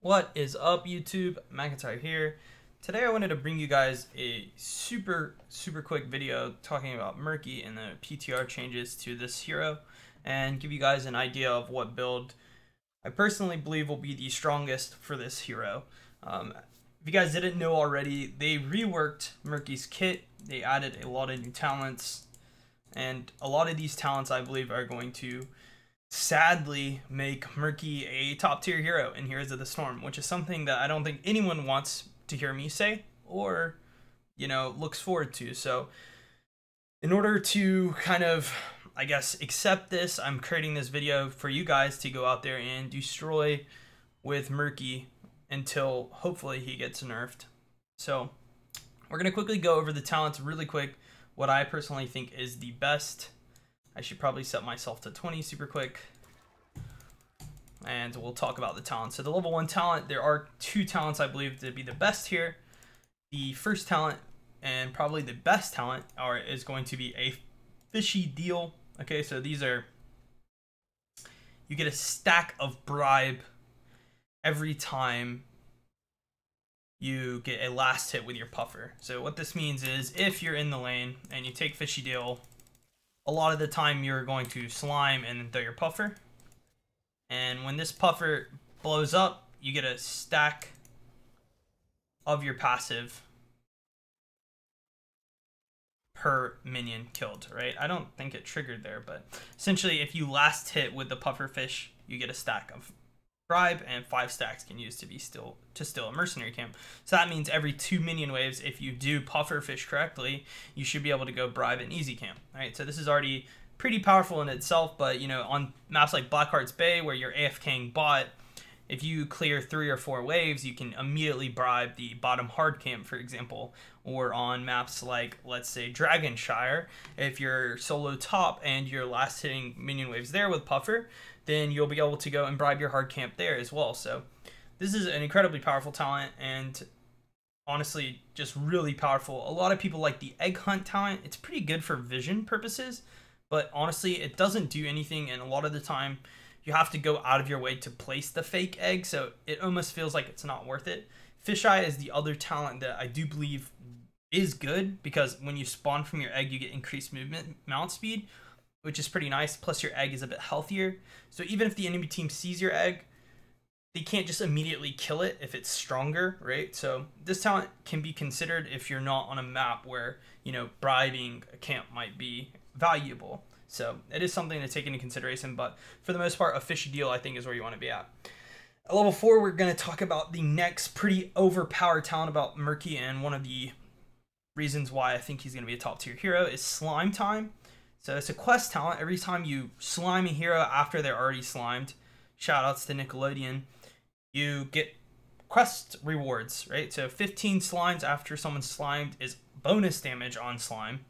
What is up, YouTube? McIntyre here. Today I wanted to bring you guys a super quick video talking about Murky and the PTR changes to this hero and give you guys an idea of what build I personally believe will be the strongest for this hero. If you guys didn't know already, they reworked Murky's kit. They added a lot of new talents, and a lot of these talents I believe are going to sadly make Murky a top tier hero in Heroes of the Storm, which is something that I don't think anyone wants to hear me say or, looks forward to. So in order to kind of, I guess, accept this, I'm creating this video for you guys to go out there and destroy with Murky until hopefully he gets nerfed. So we're going to quickly go over the talents really quick, what I personally think is the best. I should probably set myself to 20 super quick, and we'll talk about the talents. So the level 1 talent, there are 2 talents I believe to be the best here. The first talent, and probably the best talent, is going to be a fishy deal. Okay, so these are, you get a stack of bribe every time you get a last hit with your puffer. So what this means is if you're in the lane and you take fishy deal, a lot of the time you're going to slime and then throw your puffer. And when this puffer blows up, you get a stack of your passive per minion killed, right? I don't think it triggered there, but essentially if you last hit with the puffer fish, you get a stack of bribe, and 5 stacks can use to steal a mercenary camp. So that means every 2 minion waves, if you do puffer fish correctly, you should be able to go bribe an easy camp. All right, so this is already pretty powerful in itself, but on maps like Blackheart's Bay where you're AFKing bot, if you clear 3 or 4 waves, you can immediately bribe the bottom hard camp, for example. Or on maps like, let's say, Dragonshire, if you're solo top and you're last hitting minion waves there with puffer, then you'll be able to go and bribe your hard camp there as well. So this is an incredibly powerful talent, and honestly just really powerful. A lot of people like the egg hunt talent. It's pretty good for vision purposes, but honestly it doesn't do anything, and a lot of the time you have to go out of your way to place the fake egg, so it almost feels like it's not worth it. Fisheye is the other talent that I do believe is good, because when you spawn from your egg you get increased movement mount speed, which is pretty nice, plus your egg is a bit healthier. So even if the enemy team sees your egg, they can't just immediately kill it if it's stronger, right? So this talent can be considered if you're not on a map where, bribing a camp might be valuable. So it is something to take into consideration, but for the most part, a fishy deal I think is where you want to be at. At level 4, we're going to talk about the next pretty overpowered talent about Murky, and one of the reasons why I think he's going to be a top tier hero is slime time. So it's a quest talent. Every time you slime a hero after they're already slimed, shoutouts to Nickelodeon, you get quest rewards, right? So 15 slimes after someone's slimed is bonus damage on slime,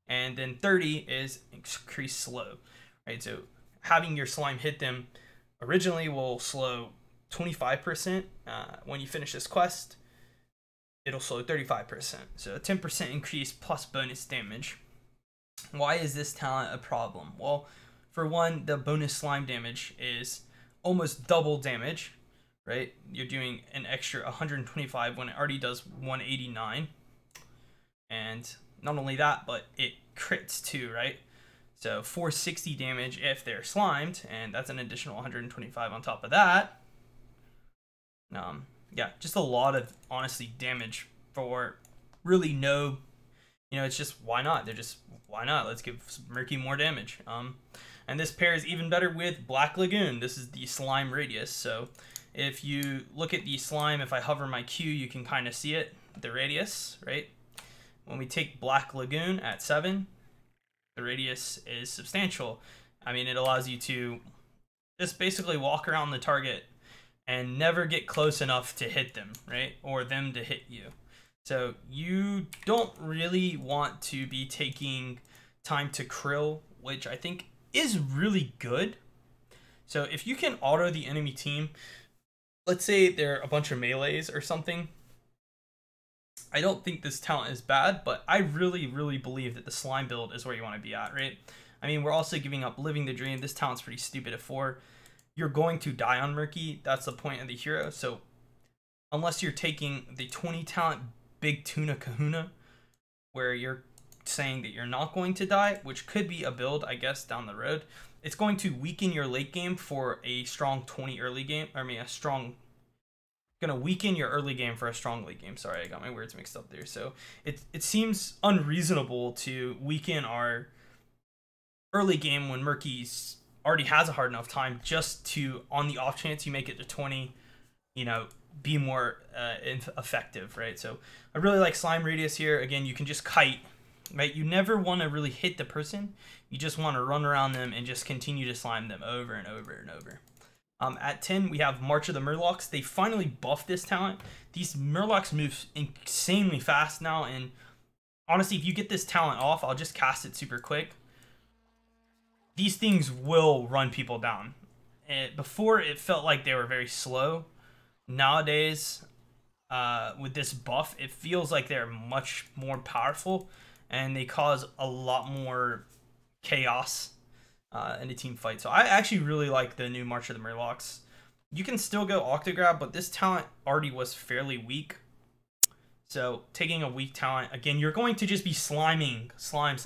and then 30 is increased slow, right? So having your slime hit them originally will slow 25%. When you finish this quest, it'll slow 35%. So a 10% increase plus bonus damage. Why is this talent a problem? Well, for one, the bonus slime damage is almost double damage, right? You're doing an extra 125 when it already does 189. And not only that, but it crits too, right? So 460 damage if they're slimed, and that's an additional 125 on top of that. Yeah, just a lot of, honestly, damage for really no, it's just, why not? Why not? Let's give Murky more damage. And this pairs even better with Black Lagoon. This is the slime radius. So if you look at the slime, if I hover my Q, you can kind of see it, the radius, right? When we take Black Lagoon at 7, the radius is substantial. I mean, it allows you to just basically walk around the target and never get close enough to hit them, right? Or them to hit you. So you don't really want to be taking time to krill, which I think is really good. So if you can auto the enemy team, let's say they're a bunch of melees or something, I don't think this talent is bad, but I really believe that the slime build is where you want to be at, right? I mean, we're also giving up Living the Dream. This talent's pretty stupid at 4. You're going to die on Murky. That's the point of the hero. So unless you're taking the 20 talent Big Tuna Kahuna, where you're saying that you're not going to die, which could be a build, I guess, down the road. It's going to weaken your late game for a strong 20 early game. I mean, gonna weaken your early game for a strong late game. Sorry, I got my words mixed up there. So it seems unreasonable to weaken our early game when Murky's already has a hard enough time, just to, on the off chance you make it to 20, you know, be more effective, right? So I really like slime radius here. Again, you can just kite, right? You never want to really hit the person. You just want to run around them and just continue to slime them over and over and over. At 10, we have March of the Murlocs. They finally buffed this talent. These Murlocs move insanely fast now, and honestly, if you get this talent off, I'll just cast it super quick. These things will run people down. Before, it felt like they were very slow. Nowadays, with this buff, it feels like they're much more powerful, and they cause a lot more chaos in a team fight. So I actually really like the new March of the Murlocs. You can still go Octograb, but this talent already was fairly weak. So taking a weak talent, again, you're going to just be sliming, slime.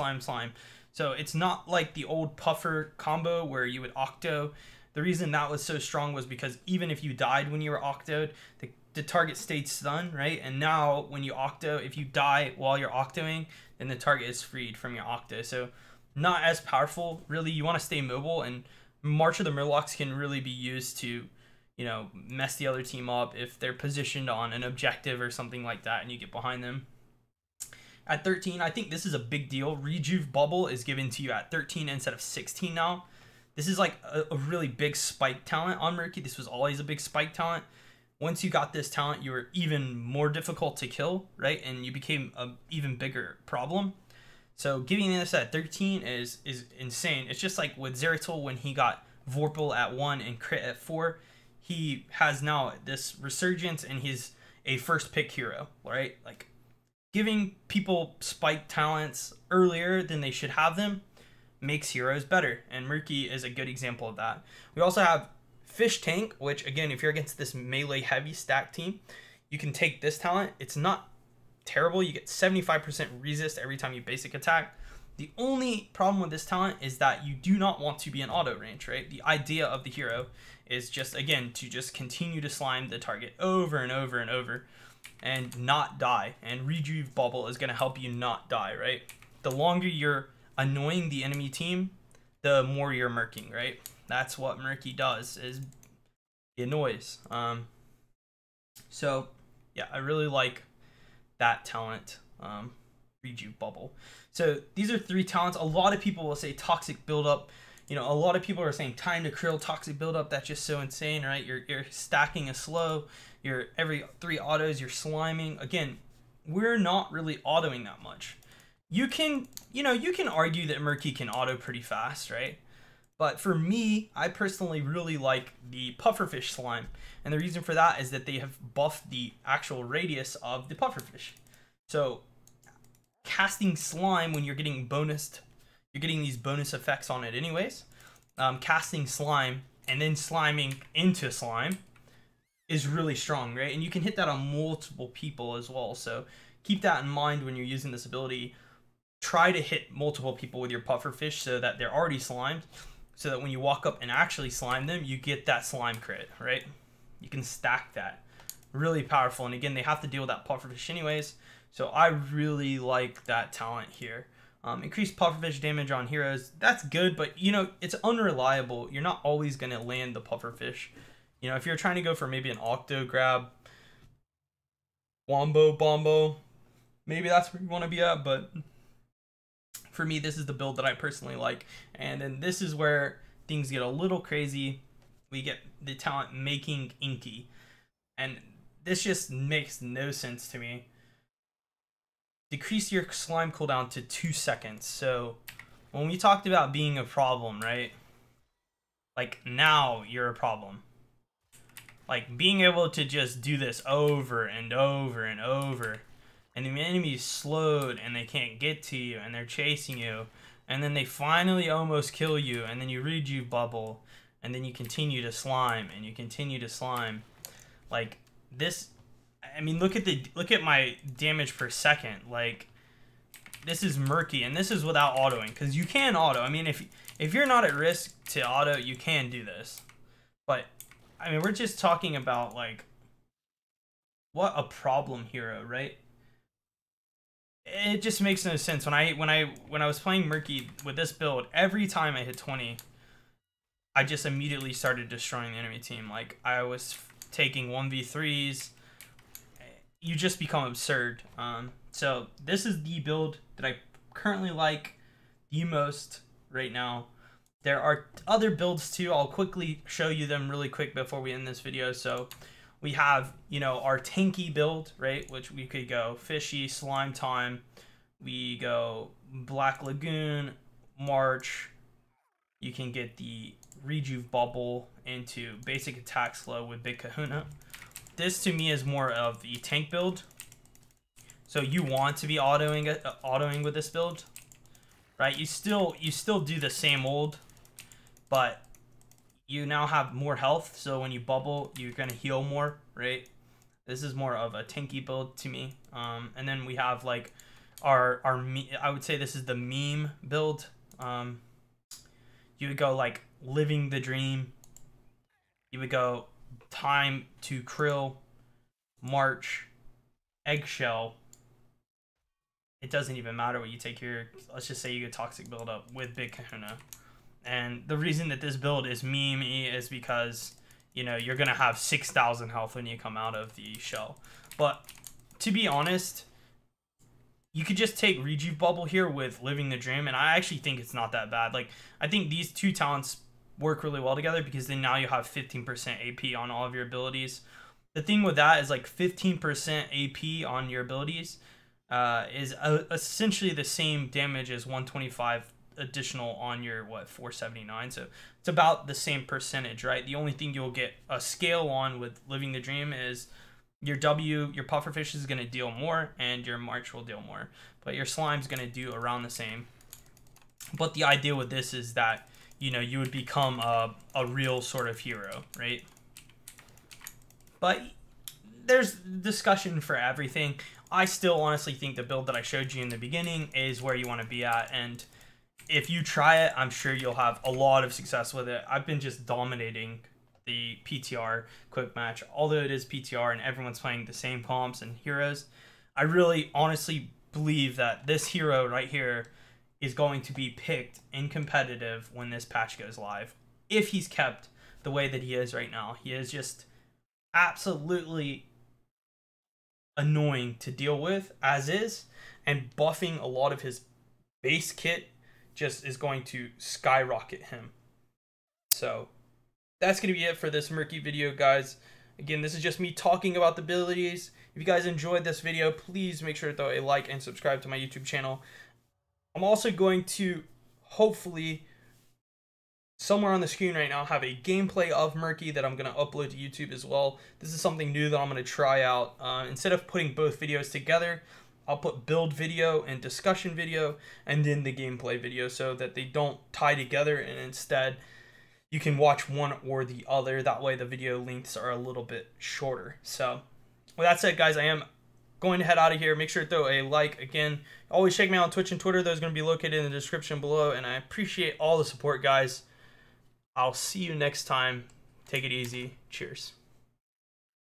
So it's not like the old Puffer combo where you would Octo. The reason that was so strong was because even if you died when you were Octoed, the target stayed stunned, right? And now when you Octo, if you die while you're Octoing, then the target is freed from your Octo. So not as powerful. Really, you want to stay mobile, and March of the Murlocs can really be used to, you know, mess the other team up if they're positioned on an objective or something like that and you get behind them. At 13, I think this is a big deal. Rejuve Bubble is given to you at 13 instead of 16 now. This is like a really big spike talent on Murky. This was always a big spike talent. Once you got this talent, you were even more difficult to kill, right? And you became an even bigger problem. So giving this at 13 is insane. It's just like with Zeratul when he got Vorpal at 1 and crit at 4. He has now this resurgence and he's a first pick hero, right? Like giving people spike talents earlier than they should have them makes heroes better. And Murky is a good example of that. We also have Fish Tank, which again, if you're against this melee heavy stack team, you can take this talent. It's not terrible. You get 75% resist every time you basic attack. The only problem with this talent is that you do not want to be in auto range, right? The idea of the hero is just, again, to just continue to slime the target over and over and over and not die. And Rejuve Bubble is going to help you not die, right? The longer you're annoying the enemy team, the more you're murking, right? That's what Murky does, is he annoys. So yeah, I really like that talent, Rejuve Bubble. So these are 3 talents. A lot of people will say toxic buildup. You know, a lot of people are saying time to krill, toxic buildup. That's just so insane, right? You're stacking a slow. You're every 3 autos, you're sliming. Again, we're not really autoing that much. You can argue that Murky can auto pretty fast, right? But for me, I personally really like the pufferfish slime. And the reason for that is that they have buffed the actual radius of the pufferfish. So casting slime when you're getting these bonus effects on it anyways. Casting slime and then sliming into slime is really strong, right? And you can hit that on multiple people as well. So keep that in mind when you're using this ability. Try to hit multiple people with your pufferfish so that they're already slimed, so that when you walk up and actually slime them, you get that slime crit, right? You can stack that. Really powerful. And again, they have to deal with that pufferfish anyways. So I really like that talent here. Increased pufferfish damage on heroes. That's good, but you know, it's unreliable. You're not always going to land the pufferfish. You know, if you're trying to go for maybe an Octo grab, Wombo, Bombo, maybe that's where you want to be at, but for me, this is the build that I personally like. And then this is where things get a little crazy. We get the talent Making Inky. And this just makes no sense to me. Decrease your slime cooldown to 2 seconds. So when we talked about being a problem, right? Like now you're a problem. Like being able to just do this over and over and over. And the enemy's slowed and they can't get to you and they're chasing you. And then they finally almost kill you. And then you Rejuve Bubble. And then you continue to slime and you continue to slime. Like this I mean, look at my damage per second. Like, this is Murky, and this is without autoing, because you can auto. I mean, if you're not at risk to auto, you can do this. But I mean, we're just talking about like what a problem hero, right? It just makes no sense. When I was playing Murky with this build, every time I hit 20, I just immediately started destroying the enemy team. Like, I was taking 1v3s. You just become absurd. So this is the build that I currently like the most right now. There are other builds too. I'll quickly show you them really quick before we end this video. So we have, you know, our tanky build, right? Which we could go Fishy, Slime Time. We go Black Lagoon, March. You can get the Rejuve Bubble into basic attack slow with Big Kahuna. This to me is more of the tank build. So you want to be autoing with this build, right? You still do the same old, but you now have more health. So when you bubble, you're gonna heal more, right? This is more of a tanky build to me. And then we have like our I would say this is the meme build. You would go like Living the Dream. You would go Time to Krill, March, Eggshell. It doesn't even matter what you take here. Let's just say you get Toxic build up with Big Kahuna. And the reason that this build is meme-y is because, you know, you're going to have 6,000 health when you come out of the shell. But to be honest, you could just take Rejuve Bubble here with Living the Dream, and I actually think it's not that bad. Like, I think these two talents work really well together because then now you have 15% AP on all of your abilities. The thing with that is like 15% AP on your abilities is essentially the same damage as 125 additional on your 479. So it's about the same percentage, right? The only thing you'll get a scale on with Living the Dream is your pufferfish is going to deal more and your March will deal more, but your slime's going to do around the same. But the idea with this is that, you know, you would become a real sort of hero, right? But there's discussion for everything. I still honestly think the build that I showed you in the beginning is where you want to be at, and if you try it, I'm sure you'll have a lot of success with it. I've been just dominating the PTR quick match, although it is PTR and everyone's playing the same comps and heroes. I really honestly believe that this hero right here is going to be picked in competitive when this patch goes live, if he's kept the way that he is right now. He is just absolutely annoying to deal with as is, and buffing a lot of his base kit just is going to skyrocket him. So that's going to be it for this Murky video, guys. Again, this is just me talking about the abilities. If you guys enjoyed this video, please make sure to throw a like and subscribe to my YouTube channel. I'm also going to, hopefully, somewhere on the screen right now, have a gameplay of Murky that I'm going to upload to YouTube as well. This is something new that I'm going to try out. Instead of putting both videos together, I'll put build video and discussion video and then the gameplay video so that they don't tie together, and instead you can watch one or the other. That way the video lengths are a little bit shorter. So with that said, guys, I am going to head out of here. Make sure to throw a like. Again, always check me out on Twitch and Twitter. Those are going to be located in the description below, and I appreciate all the support, guys. I'll see you next time. Take it easy. Cheers.